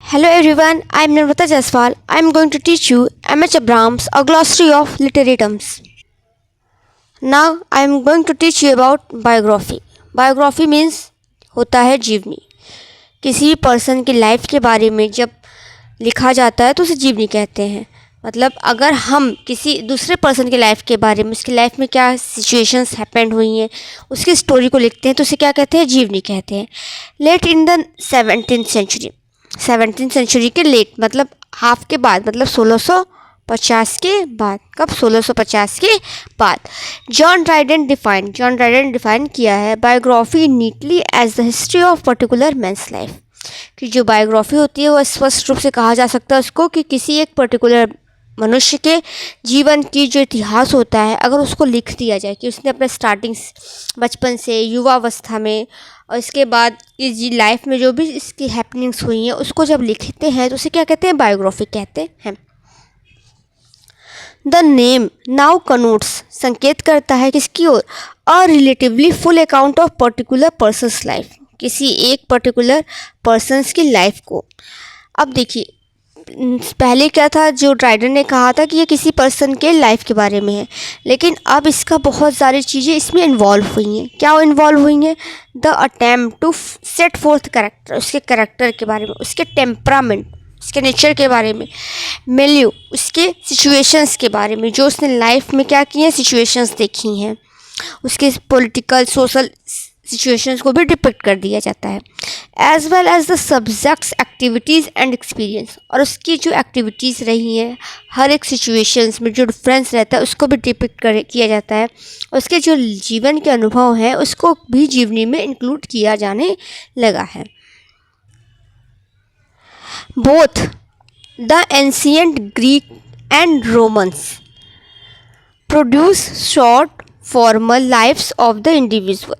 Hello everyone, I am Nirmata Jaswal. I am going to teach you M.H. Abrams, a glossary of literary terms. Now I am going to teach you about biography. Biography means होता है जीवनी. किसी person की life के बारे में जब लिखा जाता है तो उसे जीवनी कहते हैं. मतलब अगर हम किसी दूसरे पर्सन की लाइफ के बारे में, उसकी लाइफ में क्या सिचुएशंस हैपेंड हुई हैं, उसकी स्टोरी को लिखते हैं तो उसे क्या कहते हैं, जीवनी कहते हैं. Late in the 17th century के लेट मतलब हाफ के बाद, मतलब 1650 के बाद. कब? 1650 के बाद. जॉन ड्राइडेन डिफाइन किया है biography neatly as the history of particular man's life. कि जो बायोग्राफी होती है वो स्पष्ट रूप से कहा जा सकता है उसको कि किसी एक पर्टिकुलर मनुष्य के जीवन की जो इतिहास होता है, अगर उसको लिख दिया जाए कि उसने अपने स्टार्टिंग बचपन से युवावस्था में और इसके बाद की लाइफ में जो भी इसकी हैपनिंग्स हुई हैं उसको जब लिखते हैं तो उसे क्या कहते हैं, बायोग्राफी कहते हैं. द नेम नाउ कनोट्स संकेत करता है किसकी ओर, a relatively full account of particular person's life, किसी एक पर्टिकुलर पर्सन्स की लाइफ को. अब देखिए, पहले क्या था, जो ड्राइडन ने कहा था कि ये किसी पर्सन के लाइफ के बारे में है, लेकिन अब इसका बहुत सारी चीज़ें इसमें इन्वॉल्व हुई हैं. क्या इन्वॉल्व हुई हैं? The attempt to set forth character, उसके कैरेक्टर के बारे में, उसके टेम्परामेंट, उसके नेचर के बारे में, मिलियो, उसके सिचुएशंस के बारे में, जो उसने लाइफ में क्या किए हैं, सिचुएशंस देखी हैं, उसके पॉलिटिकल सोशल सिचुएशंस को भी डिपिक्ट कर दिया जाता है. As well as the subject's activities and experience, और उसकी जो एक्टिविटीज़ रही हैं हर एक सिचुएशंस में जो डिफरेंस रहता है उसको भी डिपिक्ट किया जाता है. उसके जो जीवन के अनुभव हैं उसको भी जीवनी में इंक्लूड किया जाने लगा है. Both the ancient Greek and Romans produce short formal lives of the individual.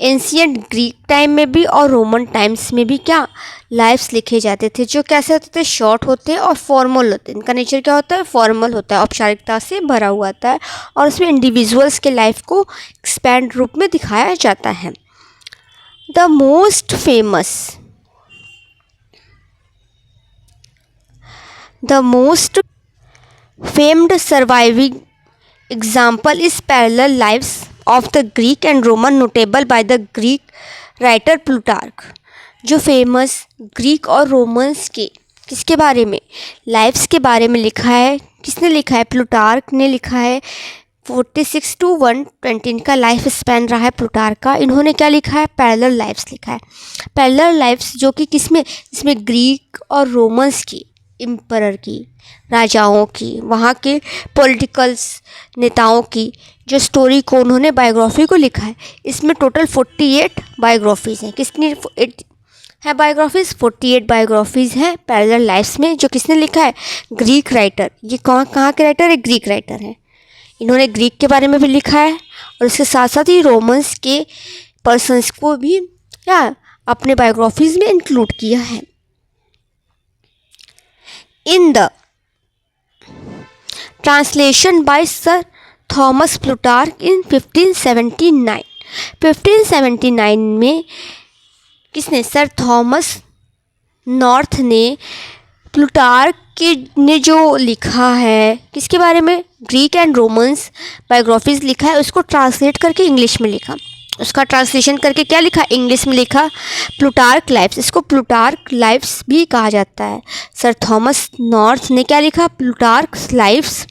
Ancient Greek time में भी और रोमन टाइम्स में भी क्या लाइफ्स लिखे जाते थे, जो कैसे होते थे, शॉर्ट होते हैं और फॉर्मल होते हैं. इनका नेचर क्या होता है, फॉर्मल होता है, औपचारिकता से भरा हुआ होता है, और उसमें इंडिविजुअल्स के लाइफ को एक्सपैंड रूप में दिखाया जाता है. The most famed surviving example is parallel lives of the Greek and Roman, notable by the Greek writer Plutarch. जो फेमस ग्रीक और रोमन्स के किसके बारे में, लाइफ्स के बारे में लिखा है. किसने लिखा है? प्लूटार्क ने लिखा है. 46 to 120 इनका लाइफ स्पैन रहा है प्लूटार्क का. इन्होंने क्या लिखा है? पैरेलल लाइफ्स लिखा है. पैरेलल लाइफ्स जो कि किसमें, इसमें ग्रीक और रोमन्स की, एम्परर की, राजाओं की, वहाँ के पॉलिटिकल्स नेताओं की जो स्टोरी को उन्होंने बायोग्राफी को लिखा है. इसमें टोटल 48 बायोग्राफीज़ हैं. किसने है बायोग्राफीज़? 48 बायोग्राफीज़ हैं पैरेलल लाइफ्स में. जो किसने लिखा है? Greek writer. ये कहाँ के राइटर है? ग्रीक राइटर हैं. इन्होंने ग्रीक के बारे में भी लिखा है और इसके साथ साथ ही रोमन्स के पर्सन्स को भी क्या अपने बायोग्राफीज़ में इंक्लूड किया है. In the translation by Sir Thomas Plutarch in 1579 में किसने? सर थॉमस नॉर्थ ने प्लूटार्क ने जो लिखा है किसके बारे में, ग्रीक एंड रोमन्स बायोग्राफीज लिखा है, उसको ट्रांसलेट करके इंग्लिश में लिखा. उसका ट्रांसलेशन करके क्या लिखा? इंग्लिश में लिखा, प्लूटार्क लाइफ्स. इसको प्लूटार्क लाइफ्स भी कहा जाता है. सर थॉमस नॉर्थ ने क्या लिखा? प्लूटार्क लाइफ्स,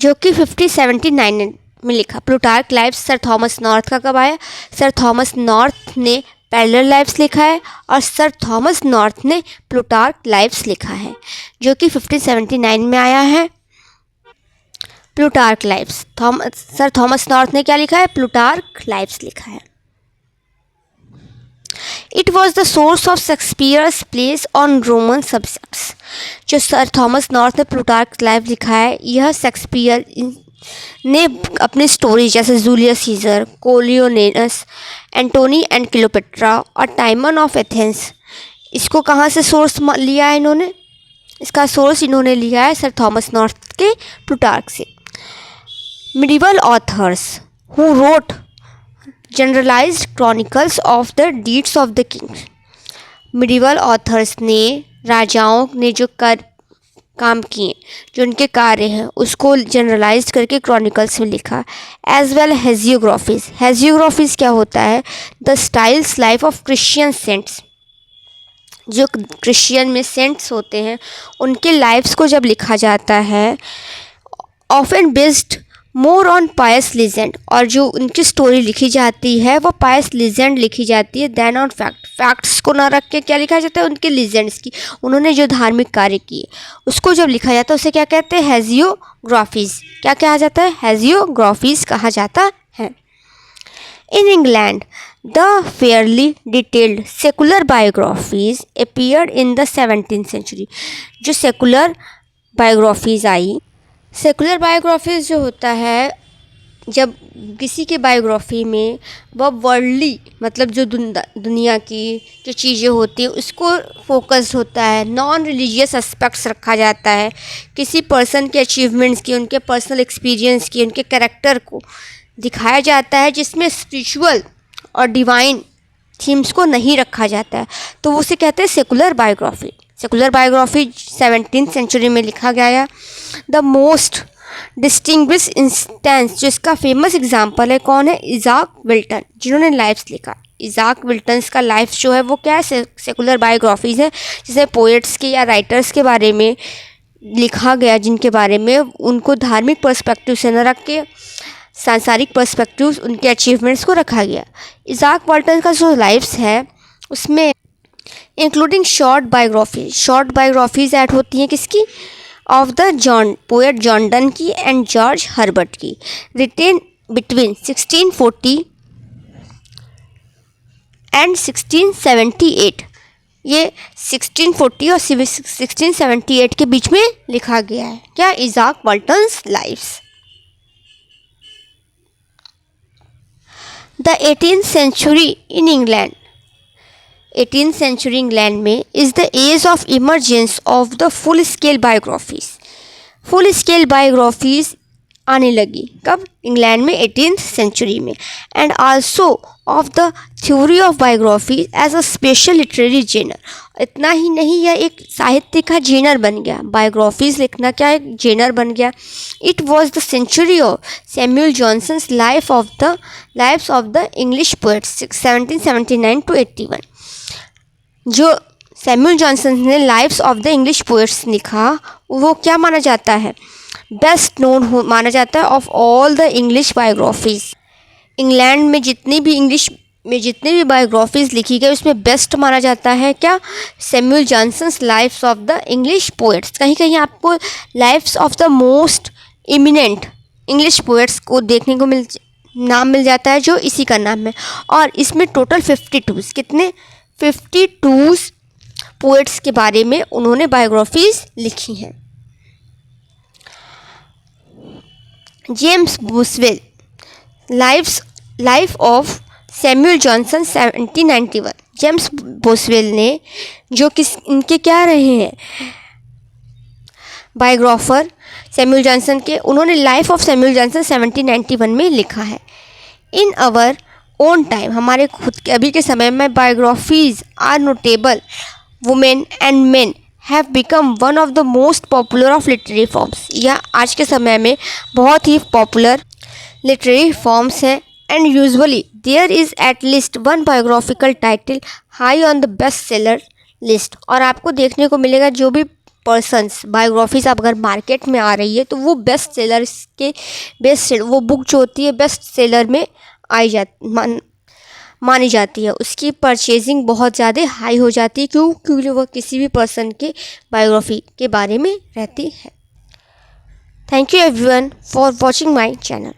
जो कि 1579 में लिखा. Plutarch lives sir Thomas North का कब आया? सर थॉमस नॉर्थ ने पैरेलल लाइफ्स लिखा है और सर थॉमस नॉर्थ ने प्लूटार्क लाइफ्स लिखा है, जो कि 1579 में आया है. Plutarch lives, sir Thomas North ने क्या लिखा है? प्लूटार्क लाइफ्स लिखा है. It was the source of Shakespeare's plays on Roman subjects. जो सर थॉमस नॉर्थ ने प्लूटार्क लाइफ लिखा है, यह शेक्सपियर ने अपनी स्टोरी जैसे Julius Caesar, Coriolanus, Antony and Cleopatra और टाइमन ऑफ एथेंस, इसको कहाँ से सोर्स लिया है इन्होंने? इसका सोर्स इन्होंने लिया है सर थॉमस नॉर्थ के प्लूटार्क से. Medieval authors who wrote generalized chronicles of the deeds of the kings medieval authors ने राजाओं ने जो काम किए, जो उनके कार्य हैं, उसको जनरलाइज करके क्रॉनिकल्स में लिखा। As well हेजियोग्राफीज। हेजियोग्राफीज क्या होता है? The styles life of Christian saints. जो क्रिश्चियन में सेंट्स होते हैं उनके लाइफ्स को जब लिखा जाता है, often based more on pious legend, और जो उनकी स्टोरी लिखी जाती है वो पायस लीजेंड लिखी जाती है देन ऑन फैक्ट। फैक्ट्स को ना रख के क्या लिखा जाता है? उनके लीजेंड्स की, उन्होंने जो धार्मिक कार्य किए उसको जब लिखा जाता है उसे क्या कहते हैं? हेजियोग्राफीज। क्या कहा जाता है? हेजियोग्राफीज कहा जाता है। In England the fairly detailed secular biographies appeared in the 17th century. जो सेकुलर बायोग्राफीज आई, सेकुलर बायोग्राफीज जो होता है, जब किसी के बायोग्राफी में वह वर्ल्डली मतलब जो दुनिया की जो चीज़ें होती हैं उसको फोकस होता है, नॉन रिलीजियस एस्पेक्ट्स रखा जाता है, किसी पर्सन के अचीवमेंट्स की, उनके पर्सनल एक्सपीरियंस की, उनके कैरेक्टर को दिखाया जाता है, जिसमें स्पिरिचुअल और डिवाइन थीम्स को नहीं रखा जाता है, तो वो उसे कहते हैं secular biography. Secular biography 17th century में लिखा गया। द मोस्ट डिस्टिंग्विश इंस्टेंस, जो इसका फेमस एग्जाम्पल है, कौन है? इज़ाक विल्टन, जिन्होंने लाइफ्स लिखा। इज़ाक विल्टन्स का लाइफ जो है वो क्या है? सेकुलर बायोग्राफीज़ है, जिसमें पोएट्स के या राइटर्स के बारे में लिखा गया, जिनके बारे में उनको धार्मिक पर्सपेक्टिव से न रख के सांसारिक पर्सपेक्टिव, उनके अचीवमेंट्स को रखा गया। इज़ाक विल्टन का जो लाइफ्स है उसमें इंक्लूडिंग शॉर्ट बायोग्राफीज ऐड होती हैं, किसकी? Of the poet John Donne की एंड जॉर्ज हर्बर्ट की, रिटेन बिटवीन 1640 एंड 1678। ये 1640 और 1678 के बीच में लिखा गया है। क्या? Izaak Walton's Lives. The 18th century in England. 18th century England में is the age of emergence of the full scale biographies. Full scale biographies आने लगी कब? इंग्लैंड में 18th सेंचुरी में। And also of the theory of biography as a special literary genre. इतना ही नहीं, यह एक साहित्य का जेनर बन गया। बायोग्राफीज लिखना क्या एक जेनर बन गया। It was the century of Samuel Johnson's lives of the English poets 1779 to 81। जो सैमुअल जॉनसन ने lives of the English poets लिखा, वो क्या माना जाता है? बेस्ट नोन माना जाता है of all the English biographies. England में जितनी भी बायोग्राफीज लिखी गई उसमें बेस्ट माना जाता है क्या? Samuel Johnson's lives of the English poets. कहीं कहीं आपको lives of the most eminent English poets को देखने को नाम मिल जाता है, जो इसी का नाम है। और इसमें टोटल 52 कितने? 52 पोएट्स के बारे में उन्होंने बायोग्राफीज लिखी हैं। James Boswell life of Samuel Johnson 1791। James Boswell ने जो इनके क्या रहे हैं बायोग्राफर सैमुअल जॉनसन के, उन्होंने लाइफ ऑफ सैमुअल जॉनसन 1791 में लिखा है। इन अवर ओन टाइम, हमारे खुद के अभी के समय में, biographies are notable women and men have become one of the most popular of literary forms. यह आज के समय में बहुत ही पॉपुलर लिटरेरी फॉर्म्स हैं। And usually there is at least one biographical title high on the best seller list. और आपको देखने को मिलेगा जो भी पर्सन्स बायोग्राफीज अगर मार्केट में आ रही है तो वो बेस्ट सेलर वो बुक जो होती है बेस्ट सेलर में मानी जाती है। उसकी परचेजिंग बहुत ज़्यादा हाई हो जाती है। क्यों? क्योंकि वह किसी भी पर्सन के बायोग्राफी के बारे में रहती है। Thank you everyone for watching my channel.